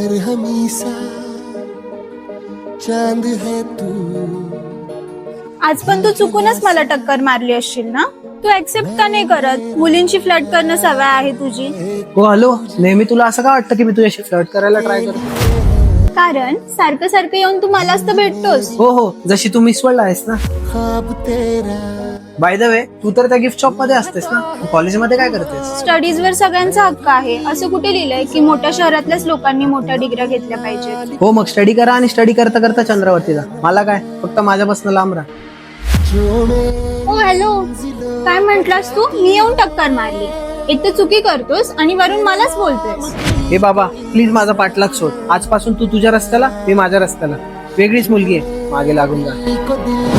बेरहमी सा चांद है तू. आज पण तू चुकूनच मला टक्कर मारली असशील ना. तू ऍक्सेप्ट का नाही करत? मुलींची फ्लर्ट करणं सवय आहे तुझी. हो हॅलो, नेहमी तुला असं का वाटतं की मी तुझ्याशी फ्लर्ट करायला ट्राय करतो? कारण सारखं सारखं येऊन तू मलाच तर भेटतोस. हो हो, जशी तू मिस वर्ल्ड आहेस ना. ख्वाब तेरा बाय द वे, तू तर त्या गिफ्ट शॉप मध्ये असतेस ना. कॉलेजमध्ये काय करतेस? स्टडीज वर सगळ्यांचा हक्क आहे. असं कुठे लिहिलंय की मोठ्या शहरातल्याच लोकांनी मोठ्या डिग्र्या घेतल्या पाहिजेत? हो, मग स्टडी करा आणि स्टडी करता करता चंद्रावरती जा. मला काय, फक्त माझ्यापासून लांब राहा. जो मेरे हो हॅलो, काय म्हंटलास तू? मी येऊन टक्कर मारली. एक तर चुकी करतोस आणि वरून मलाच बोलतोस. हे बाबा, प्लीज माझा पाठलाग सोड. आजपासून तू तुझ्या रस्त्याला, मी माझ्या रस्त्याला. वेगळीच मुलगी आहे, मागे लागून जा. को दिल